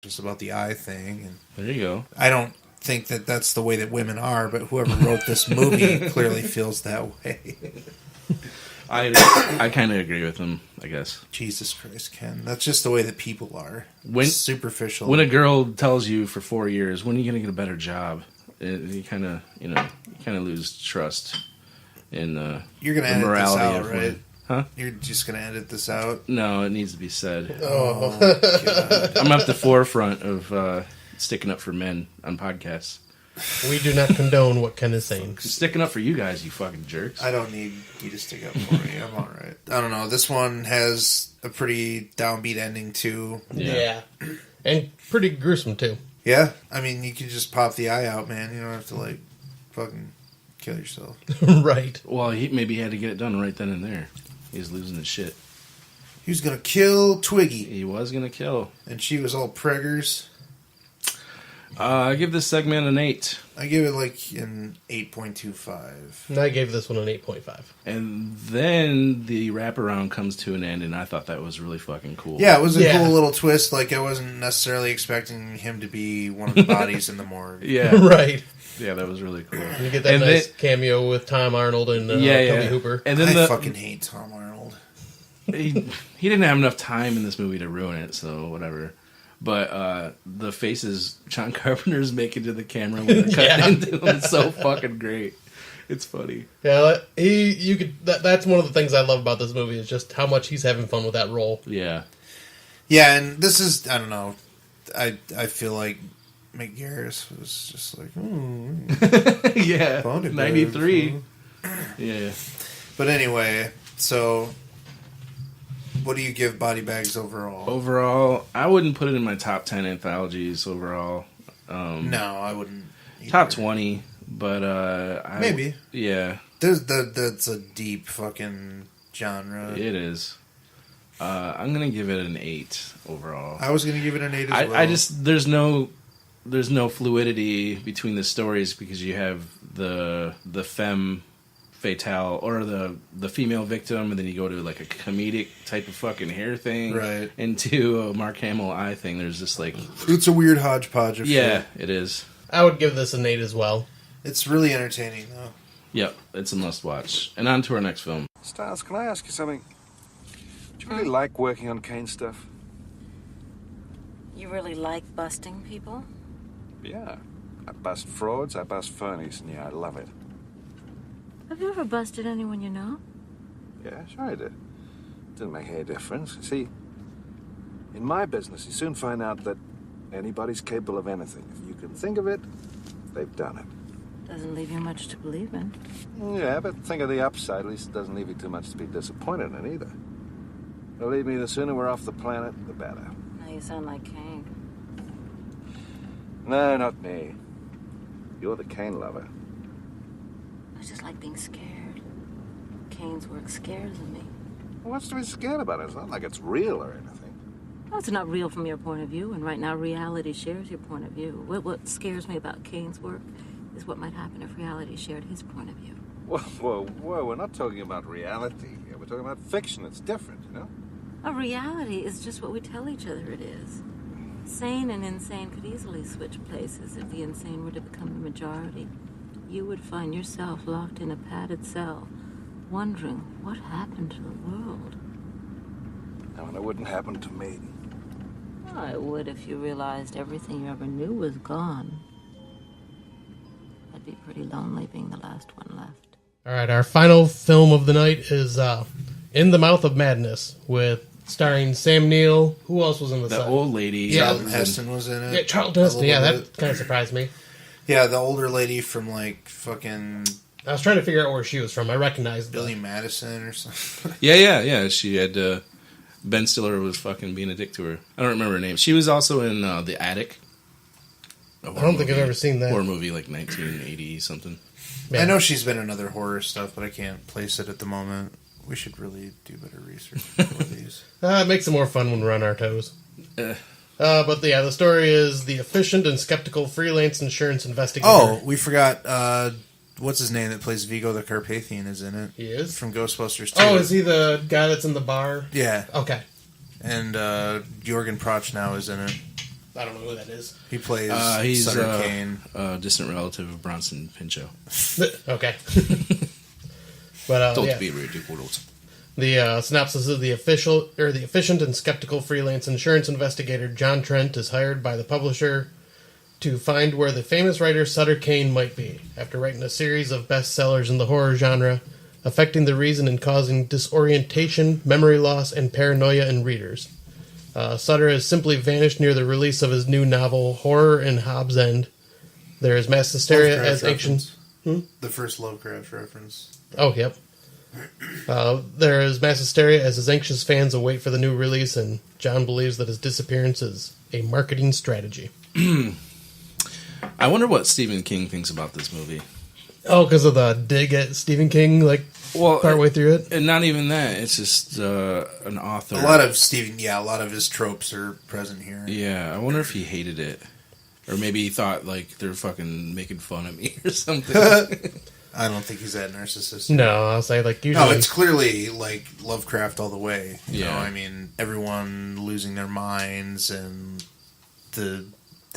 just about the eye thing. And there you go. I don't think that that's the way that women are, but whoever wrote this movie clearly feels that way. I kind of agree with him, I guess. Jesus Christ, Ken. That's just the way that people are. Superficial. When a girl tells you for 4 years, when are you going to get a better job? You kind of lose trust in You're going to edit this out, right? Women. Huh? You're just going to edit this out? No, it needs to be said. Oh, God. I'm at the forefront of sticking up for men on podcasts. We do not condone what Ken is saying. Sticking up for you guys, you fucking jerks. I don't need you to stick up for me. I'm all right. I don't know. This one has a pretty downbeat ending, too. Yeah. And pretty gruesome, too. Yeah? I mean, you can just pop the eye out, man. You don't have to, like, fucking kill yourself. Right. Well, maybe he had to get it done right then and there. He was losing his shit. He was going to kill Twiggy. He was going to kill. And she was all preggers. I give this segment an 8. I give it like an 8.25. And I gave this one an 8.5. And then the wraparound comes to an end, and I thought that was really fucking cool. Yeah, it was a cool little twist. Like, I wasn't necessarily expecting him to be one of the bodies in the morgue. Yeah. Right. Yeah, that was really cool. You get that nice cameo with Tom Arnold and Toby Hooper. And then I fucking hate Tom Arnold. He didn't have enough time in this movie to ruin it, so whatever. But the faces John Carpenter's making to the camera when they're cutting into them is so fucking great. It's funny. Yeah, that's one of the things I love about this movie is just how much he's having fun with that role. Yeah. Yeah, and this is, I don't know, I feel like Mick Garris was just like, yeah, 93. Yeah. But anyway, so what do you give Body Bags overall? Overall, I wouldn't put it in my top 10 anthologies overall. No, I wouldn't either. Top 20, but maybe. Yeah. That's a deep fucking genre. It is. I'm going to give it an 8 overall. I was going to give it an 8 as well. I just, there's no fluidity between the stories because you have the femme fatale or the female victim, and then you go to like a comedic type of fucking hair thing, right? Into a Mark Hamill eye thing. There's just like it's a weird hodgepodge of shit. It is. I would give this an 8 as well. It's really entertaining though. Yep, it's a must watch. And on to our next film. Stiles, can I ask you something? Do you really like working on Kane stuff? You really like busting people? Yeah. I bust frauds, I bust phonies, and yeah, I love it. Have you ever busted anyone you know? Yeah, sure I did. Didn't make any difference. See, in my business, you soon find out that anybody's capable of anything. If you can think of it, they've done it. Doesn't leave you much to believe in. Yeah, but think of the upside. At least it doesn't leave you too much to be disappointed in either. Believe me, the sooner we're off the planet, the better. Now you sound like Kane. No, not me. You're the Kane lover. I just like being scared. Kane's work scares me. Well, what's to be scared about? It's not like it's real or anything. Well, it's not real from your point of view, and right now reality shares your point of view. What scares me about Kane's work is what might happen if reality shared his point of view. Whoa, we're not talking about reality here. We're talking about fiction. It's different, you know? A reality is just what we tell each other it is. Sane and insane could easily switch places if the insane were to become the majority. You would find yourself locked in a padded cell, wondering what happened to the world. No, and it wouldn't happen to me. Well, it would if you realized everything you ever knew was gone. I'd be pretty lonely being the last one left. All right, our final film of the night is In the Mouth of Madness, starring Sam Neill. Who else was in the old lady. Yeah. Charlton Heston was in it. Yeah, Charlton Heston. Yeah, that kind of surprised me. Yeah, the older lady from like fucking. I was trying to figure out where she was from. I recognized Billy Madison or something. Yeah. She had Ben Stiller was fucking being a dick to her. I don't remember her name. She was also in The Attic. I don't think I've ever seen that horror movie, like 1980 something. I know she's been in other horror stuff, but I can't place it at the moment. We should really do better research for these. It makes it more fun when we're on our toes. But yeah, the story is the efficient and skeptical freelance insurance investigator. Oh, we forgot. What's his name that plays Vigo the Carpathian is in it? He is? From Ghostbusters 2. Oh, is he the guy that's in the bar? Yeah. Okay. And Jorgen Prochnow is in it. I don't know who that is. He plays He's Sutter Kane. a distant relative of Bronson Pinchot. Okay. But Don't yeah. be ridiculous. The synopsis of the efficient and skeptical freelance insurance investigator John Trent is hired by the publisher to find where the famous writer Sutter Kane might be, after writing a series of bestsellers in the horror genre, affecting the reason and causing disorientation, memory loss, and paranoia in readers. Sutter has simply vanished near the release of his new novel, Horror in Hobbs End. There is mass hysteria Lovecraft as ancient... The first Lovecraft reference. Oh, yep. There is mass hysteria as his anxious fans await for the new release, and John believes that his disappearance is a marketing strategy. I wonder what Stephen King thinks about this movie. Oh, because of the dig at Stephen King, partway through it? And not even that. It's just an author. A lot of his tropes are present here. Yeah, I wonder if he hated it. Or maybe he thought, they're fucking making fun of me or something. I don't think he's that narcissistic. No, I'll say, usually... No, it's clearly, Lovecraft all the way. You Yeah. know, I mean, everyone losing their minds and the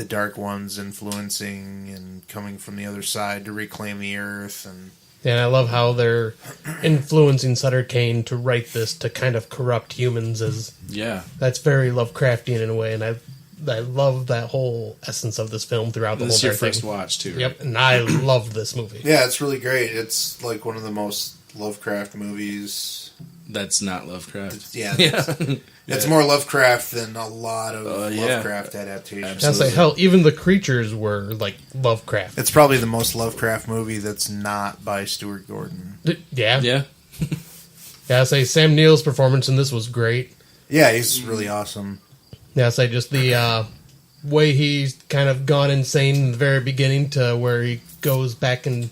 Dark Ones influencing and coming from the other side to reclaim the Earth. And I love how they're influencing Sutter Kane to write this to kind of corrupt humans. Yeah. That's very Lovecraftian in a way, and I love that whole essence of this film throughout the whole This is your entire first thing. watch, too, right? Yep, and I love this movie. yeah, it's really great. It's like one of the most Lovecraft movies. That's not Lovecraft. Yeah, it's more Lovecraft than a lot of Lovecraft adaptations. I'll say, hell, even the creatures were Lovecraft. It's probably the most Lovecraft movie that's not by Stuart Gordon. Yeah. Yeah. I'll say Sam Neill's performance in this was great. Yeah, he's really awesome. Yeah, I'll say just the way he's kind of gone insane in the very beginning to where he goes back in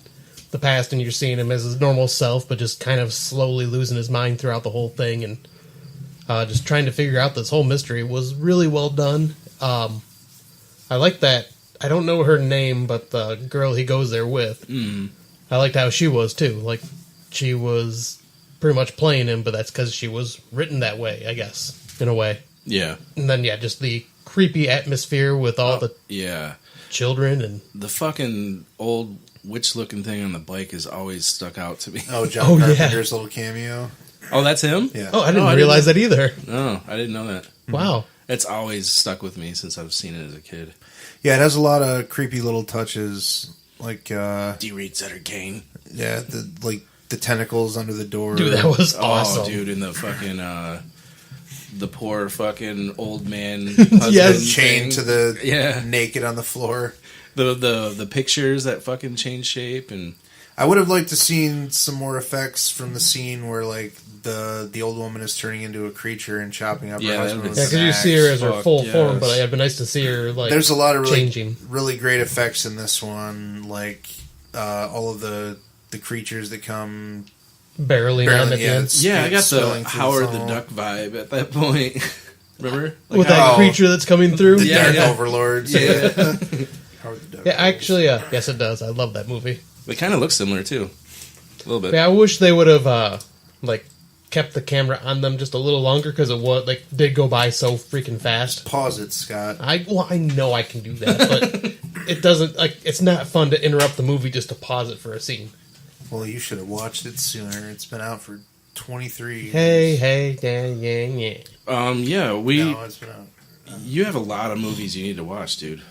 the past and you're seeing him as his normal self, but just kind of slowly losing his mind throughout the whole thing and just trying to figure out this whole mystery was really well done. I like that. I don't know her name, but the girl he goes there with. I liked how she was, too. She was pretty much playing him, but that's because she was written that way, I guess, in a way. Yeah. And then, just the creepy atmosphere with all the children and... The fucking old witch-looking thing on the bike has always stuck out to me. Oh, John Carpenter's little cameo. Oh, that's him? Yeah. Oh, I didn't realize that either. No, I didn't know that. Wow. It's always stuck with me since I've seen it as a kid. Yeah, it has a lot of creepy little touches, Do you read Sutter Kane? Yeah, the tentacles under the door. Dude, that was awesome. Oh, dude, in the fucking the poor fucking old man husband chained thing. to the naked on the floor. The pictures that fucking change shape, and I would have liked to seen some more effects from the scene where the old woman is turning into a creature and chopping up her husband. Yeah, because you see her as her full form, but it'd be nice to see her There's a lot of changing. really great effects in this one, all of the creatures that come barreling on at the end. Yeah, I got the Howard the Duck vibe at that point. Remember? With that creature that's coming through? The Dark Overlords. Yeah. Howard the Duck. Yeah, actually, yes it does. I love that movie. They kind of look similar, too. A little bit. Yeah, I wish they would have, kept the camera on them just a little longer, because it did go by so freaking fast. Pause it, Scott. I know I can do that, but it doesn't, it's not fun to interrupt the movie just to pause it for a scene. Well, you should have watched it sooner. It's been out for 23 years. Hey, yeah. No, it's been out. You have a lot of movies you need to watch, dude.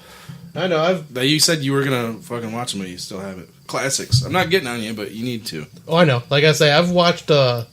I know, You said you were going to fucking watch them, but you still haven't. Classics. I'm not getting on you, but you need to. Oh, I know. Like I say, I've watched a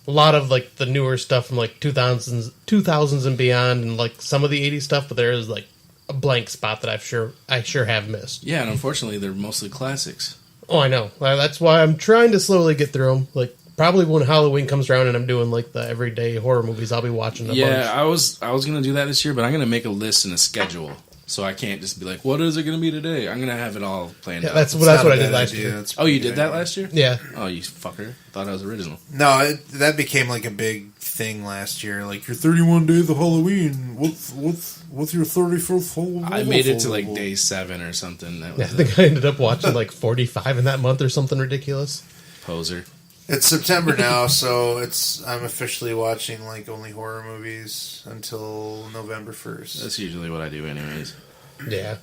lot of, the newer stuff from, 2000s and beyond, and, some of the 80s stuff, but there is, a blank spot that I sure have missed. Yeah, and unfortunately, they're mostly classics. Oh, I know. That's why I'm trying to slowly get through them. Probably when Halloween comes around and I'm doing, the everyday horror movies, I'll be watching a bunch. Yeah, I was going to do that this year, but I'm going to make a list and a schedule. So I can't just be like, what is it going to be today? I'm going to have it all planned out. That's what I did last year. Oh, you did that last year? Yeah. Oh, you fucker. Thought I was original. No, that became a big thing last year. Your 31 days of Halloween. What's your 31st Halloween? I made it to day 7 or something. That was I think I ended up watching 45 in that month or something ridiculous. Poser. It's September now, so I'm officially watching like only horror movies until November 1st. That's usually what I do, anyways. Yeah.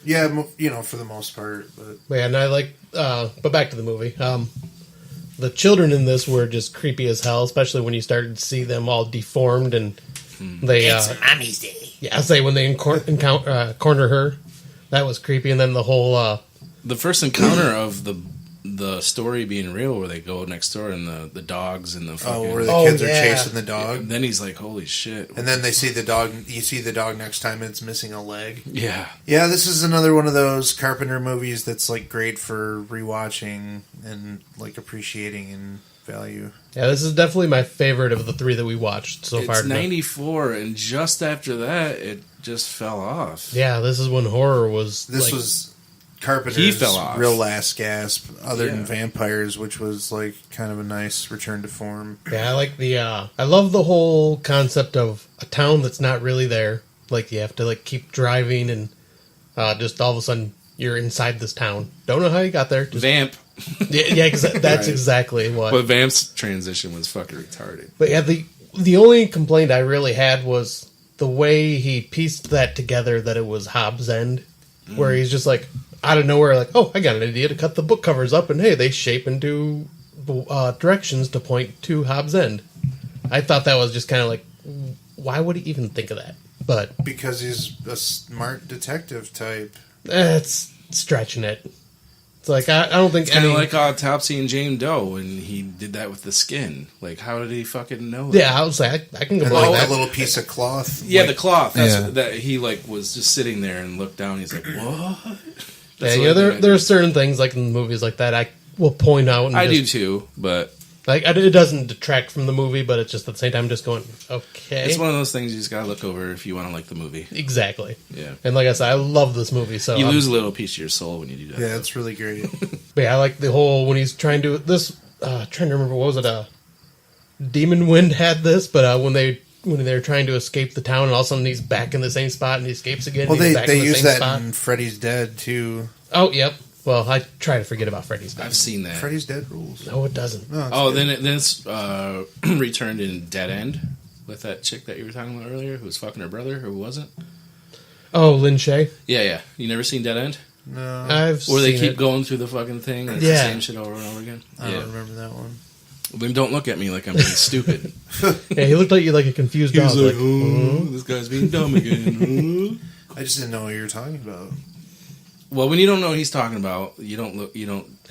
Yeah, for the most part. But Yeah, and I like, but back to the movie. The children in this were just creepy as hell, especially when you started to see them all deformed and they. it's Mommy's Day. Yeah, I say when they corner her, that was creepy, and then the whole. The first encounter of the story being real, where they go next door and the dogs and the fucking... where the kids are chasing the dog. And then he's like, holy shit. And then they see the dog. You see the dog next time, and it's missing a leg. Yeah. Yeah, this is another one of those Carpenter movies that's like great for rewatching and like appreciating in value. Yeah, this is definitely my favorite of the three that we watched so far. It's 94, and just after that, it just fell off. Yeah, this is when horror was... This like, was Carpenter's He fell off. real last gasp, other than Yeah. Vampires, which was like kind of a nice return to form. Yeah, I like the... I love the whole concept of a town that's not really there. Like, you have to like keep driving and just all of a sudden you're inside this town. Don't know how you got there. Just, Vamp. yeah, that's Right. exactly what... But Vamp's transition was fucking retarded. But yeah, the only complaint I really had was the way he pieced that together, that it was Hobbs' End, where he's just like, out of nowhere, like, oh, I got an idea to cut the book covers up, and hey, they shape into directions to point to Hobbs' End. I thought that was just kind of like, why would he even think of that? But Because he's a smart detective type. it's stretching it. It's like, I don't think Kind of any... like Autopsy and Jane Doe, and he did that with the skin. Like, how did he fucking know that? Yeah, I was like, I can go And like like that. that little piece of cloth. Yeah, like, the cloth. That's Yeah. that he like was just sitting there and looked down. He's like, "What?" Yeah, you know, there are certain things like in movies like that I will point out. And I do just, too, but Like, it doesn't detract from the movie, but it's just at the same time just going, okay. it's one of those things you just gotta look over if you want to like the movie. Exactly. Yeah, And like I said, I love this movie. So you lose a little piece of your soul when you do that. Yeah, it's really great. But yeah, I like the whole, when he's trying to, this, trying to remember, what was it, Demon Wind had this, but when they're trying to escape the town, and all of a sudden he's back in the same spot, and he escapes again. Well, and he's back they in the use same that spot. in Freddy's Dead too. Oh, yep. Well, I try to forget about Freddy's Dead. I've seen that. Freddy's Dead rules. No, it doesn't. No, it's Oh, good. then it's returned in Dead End with that chick that you were talking about earlier, who was fucking her brother, who wasn't. Oh, Lin Shaye. Yeah. You never seen Dead End? No, I've Where they seen keep it. going through the fucking thing and it's Yeah. the same shit over and over again? I don't remember that one. Then don't look at me like I'm being stupid. Yeah, he looked like you like a confused dog. Like, oh, this guy's being dumb again. I just didn't know what you were talking about. Well, when you don't know what he's talking about, you don't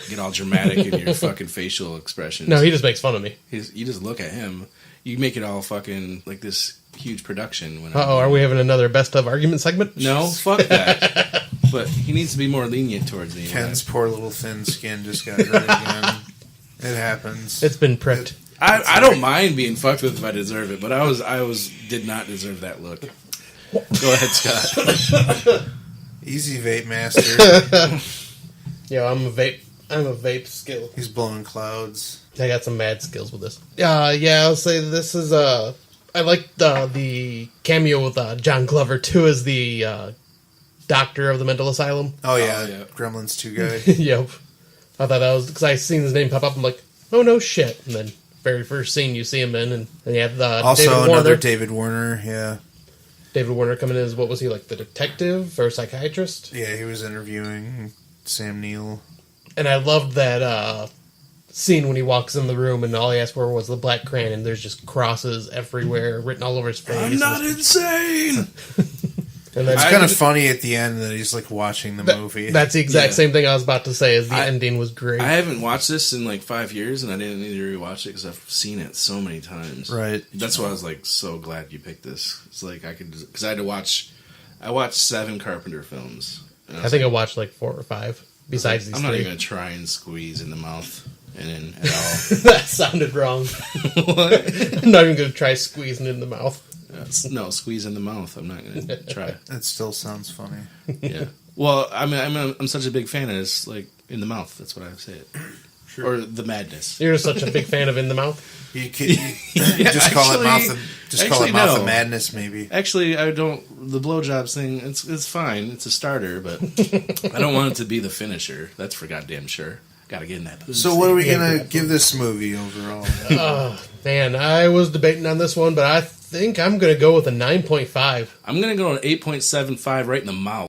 get all dramatic in your fucking facial expressions. no, he just makes fun of me. You just look at him. You make it all fucking like this huge production. When Uh-oh, are we having another best of argument segment? No, fuck that. But he needs to be more lenient towards me. Ken's poor little thin skin just got hurt again. It happens. It's been pricked. I don't mind being fucked with if I deserve it, but I did not deserve that look. Go ahead, Scott. Easy vape master. Yeah, I'm a vape skill. He's blowing clouds. I got some mad skills with this. Yeah, I'll say this is I like the cameo with John Glover too as the doctor of the mental asylum. Oh yeah, yeah. Gremlins 2 guy. Yep. I thought that was because I seen his name pop up. I'm like, oh no shit! And then very first scene you see him in, and you have Also David another Warner. David Warner. Yeah, David Warner coming in as, what was he, like the detective or psychiatrist? yeah. He was interviewing Sam Neill. And I loved that scene when he walks in the room and all he asked for was the black crayon, and there's just crosses everywhere written all over his face. I'm not insane. And then It's kind of funny at the end that he's like watching the movie. That's the exact Yeah. same thing I was about to say. Is the ending was great. I haven't watched this in like 5 years, and I didn't need to rewatch it because I've seen it so many times. Right. That's why I was like so glad you picked this. It's like I could, because I had to watch. I watched 7 Carpenter films. And I think I watched like 4 or 5 besides these I'm not three. even gonna try and squeeze in the mouth and in at all. That sounded wrong. What? I'm not even going to try squeezing it in the mouth. No, squeeze in the mouth. I'm not gonna try. It still sounds funny. Yeah. Well, I'm such a big fan of this, like in the mouth. That's what I say it. Sure. Or the madness. You're such a big fan of In the Mouth. You could just call it mouth. Call it mouth of madness, maybe. Actually, I don't. The blowjobs thing, it's fine. It's a starter, but I don't want it to be the finisher. That's for goddamn sure. Gotta get in that booth. So what are we going to give this movie overall? Man, I was debating on this one, but I think I'm going to go with a 9.5. I'm going to go an 8.75 right in the mouth.